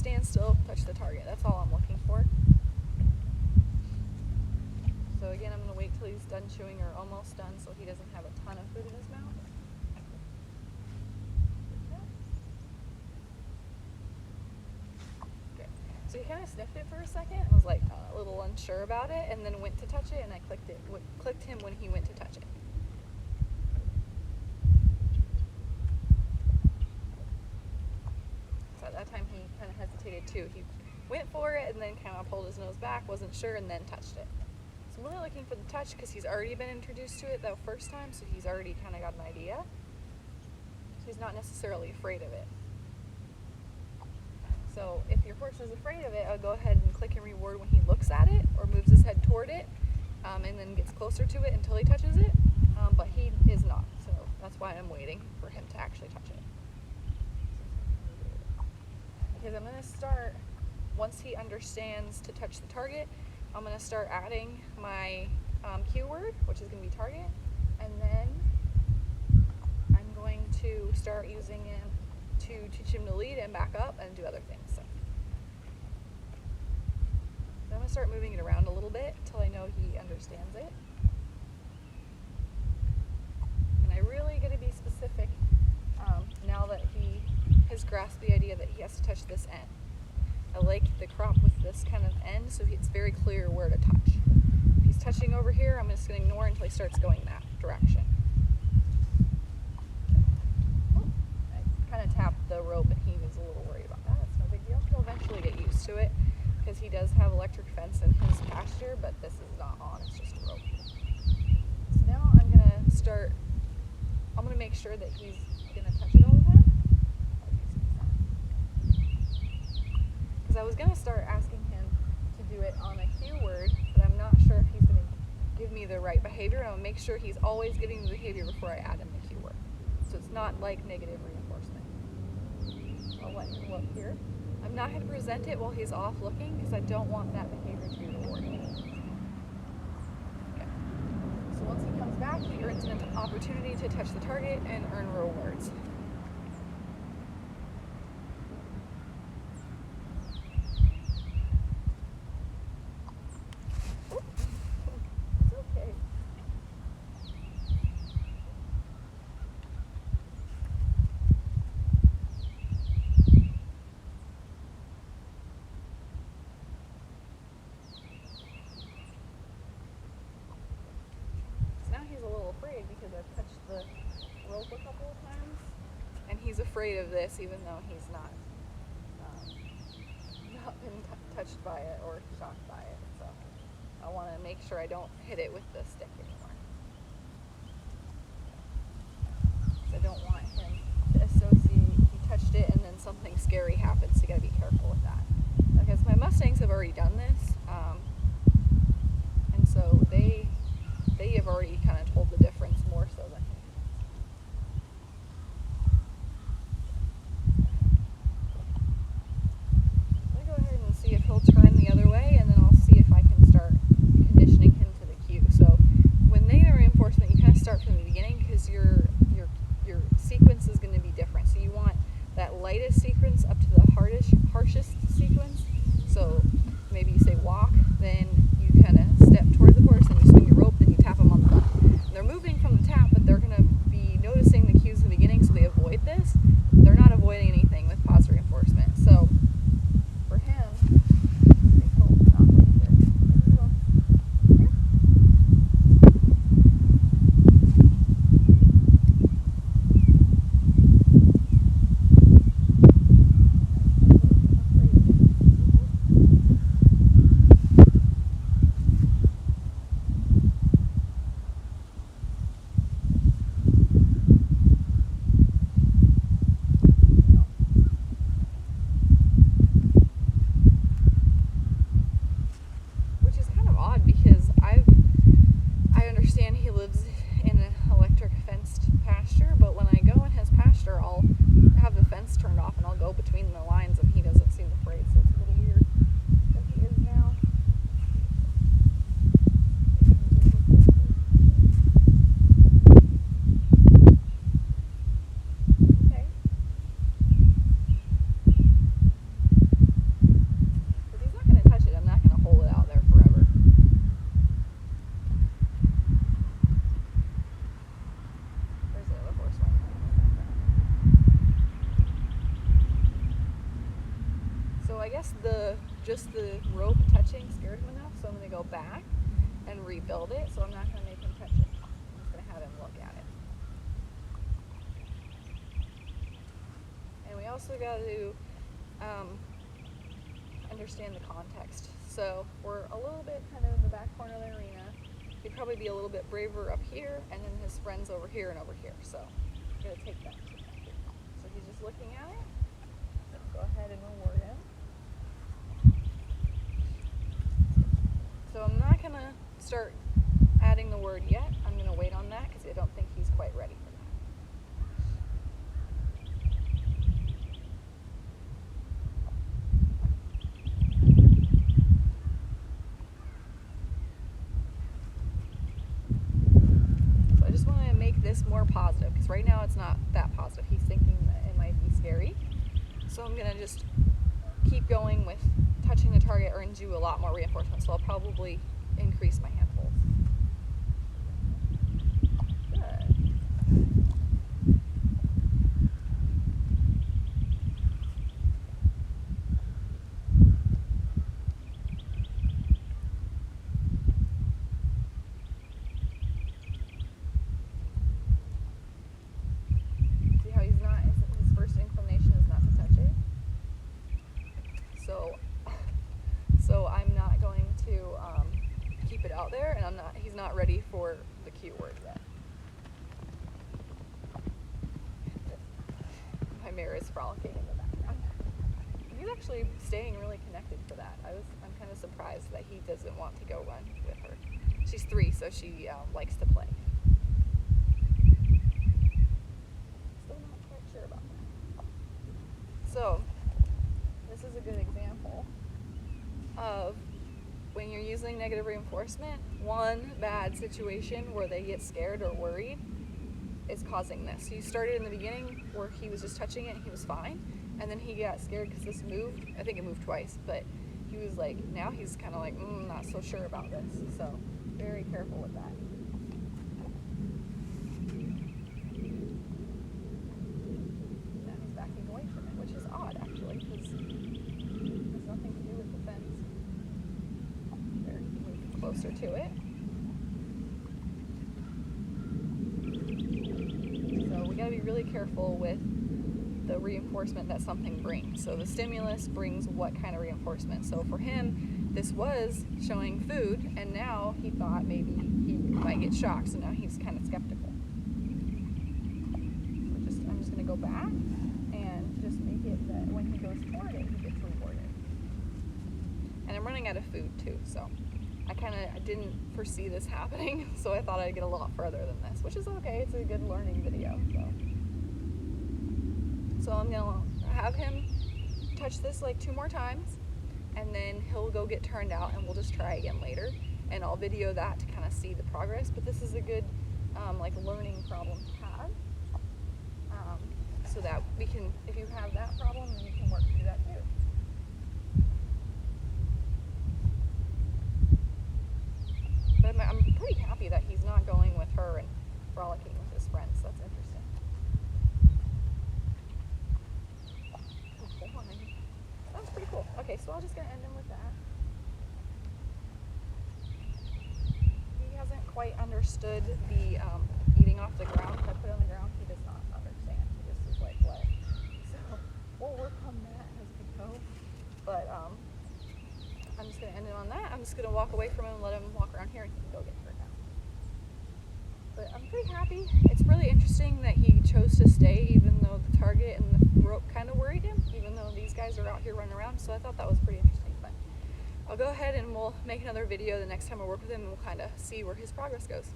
stand still, touch the target. That's all I'm looking for. So again, I'm going to wait till he's done chewing or almost done so he doesn't have a ton of food in his mouth. Okay. So he kind of sniffed it for a second and was like a little unsure about it, and then went to touch it, and I clicked him when he went to touch it. So at that time he kind of hesitated too. He went for it and then kind of pulled his nose back, wasn't sure, and then touched it. So I'm really looking for the touch because he's already been introduced to it the first time, so he's already kind of got an idea. So he's not necessarily afraid of it. So if your horse is afraid of it, I'll go ahead and click and reward when he looks at it or moves his head toward it, and then gets closer to it until he touches it. But he is not, so that's why I'm waiting for him to actually touch it. Because I'm going to start, once he understands to touch the target, I'm going to start adding my cue word, which is going to be target, and then I'm going to start using him to teach him to lead and back up and do other things. So I'm going to start moving it around a little bit until I know he understands it. And I really got to be specific now that he has grasped the idea that he has to touch this end. I like the crop with this kind of end, so it's very clear where to touch. If he's touching over here, I'm just going to ignore until he starts going that direction. Oh, I kind of tapped the rope and he was a little worried about that. It's no big deal. He'll eventually get used to it because he does have electric fence in his pasture, but this is not on, it's just a rope. So now I'm going to make sure that he's going to touch it all the time. Because I was going to start asking him to do it on a cue word, but I'm not sure if he's going to give me the right behavior, and I'll make sure he's always getting the behavior before I add in the cue word. So it's not like negative reinforcement. I'll let him look here. I'm not going to present it while he's off looking because I don't want that behavior to be rewarded. Okay. So once he comes back, he earns an opportunity to touch the target and earn rewards. Because I've touched the rope a couple of times, and he's afraid of this even though he's not been touched by it or shocked by it. So I want to make sure I don't hit it with the stick anymore. So I don't want him to associate he touched it and then something scary happens, so you gotta be careful with that. Because my Mustangs have already done this, and so they have already kind of told the difference more so than him. I'm going to go ahead and see if he'll turn the other way, and then I'll see if I can start conditioning him to the cue. So when negative reinforcement, you kind of start from the beginning because your sequence is going to be different. So you want that lightest sequence up to the harshest sequence. So maybe you say walk, then you kind of step toward the horse and you swing your rope, then you tap them on the butt. And they're moving from the tap, but they're going to be noticing the cues in the beginning, so they avoid this. They're not avoiding anything with positive reinforcement. So for him, guess just the rope touching scared him enough, so I'm going to go back and rebuild it, so I'm not going to make him touch it. I'm just going to have him look at it. And we also got to understand the context. So we're a little bit kind of in the back corner of the arena. He'd probably be a little bit braver up here, and then his friends over here and over here. So I'm going to take that. So he's just looking at it. Go ahead and reward him. So I'm not going to start adding the word yet. I'm going to wait on that because I don't think he's quite ready for that. So I just want to make this more positive because right now it's not that positive. He's thinking that it might be scary. So I'm going to just keep going with touching the target or do a lot more reinforcement. So I'll probably increase my handholds. Good. See how he's not, his first inclination is not to touch it? So I'm not going to keep it out there, and he's not ready for the cue word yet. My mare is frolicking in the background. He's actually staying really connected for that. I'm kind of surprised that he doesn't want to go run with her. She's 3, so she likes to play. Still not quite sure about that. So this is a good example of when you're using negative reinforcement, one bad situation where they get scared or worried is causing this. So you started in the beginning where he was just touching it and he was fine, and then he got scared because this moved. I think it moved twice, but he was like, now he's kind of like, not so sure about this. So very careful with that. Now he's backing away from it, which is odd actually, because it has nothing to do with the fence. There, move closer to it. So we got to be really careful with the reinforcement that something brings. So the stimulus brings what kind of reinforcement? So for him, this was showing food, and now he thought maybe he might get shocked, so now he's kind of skeptical. So I'm just going to go back and just make it that when he goes toward it, he gets rewarded. And I'm running out of food too, so I didn't foresee this happening, so I thought I'd get a lot further than this, which is okay. It's a good learning video. So I'm gonna have him touch this like 2 more times, and then he'll go get turned out, and we'll just try again later. And I'll video that to kind of see the progress. But this is a good like learning problem to have, so that we can, if you have that problem, then you can work through that too. But I'm pretty happy that he's not going with her and frolicking with his friends. That's interesting. That was pretty cool. Okay, so I'm just going to end him with that. He hasn't quite understood the eating off the ground. If I put it on the ground, he does not understand. He just is like, what? So we'll work on that as we go. But I'm just going to end it on that. I'm just going to walk away from him and let him walk around here, and he can go get turned out. But I'm pretty happy. It's really interesting that he chose to stay even though the target and the rope kind of worried him, even though these guys are out here running around. So I thought that was pretty interesting. But I'll go ahead and we'll make another video the next time I work with him, and we'll kind of see where his progress goes.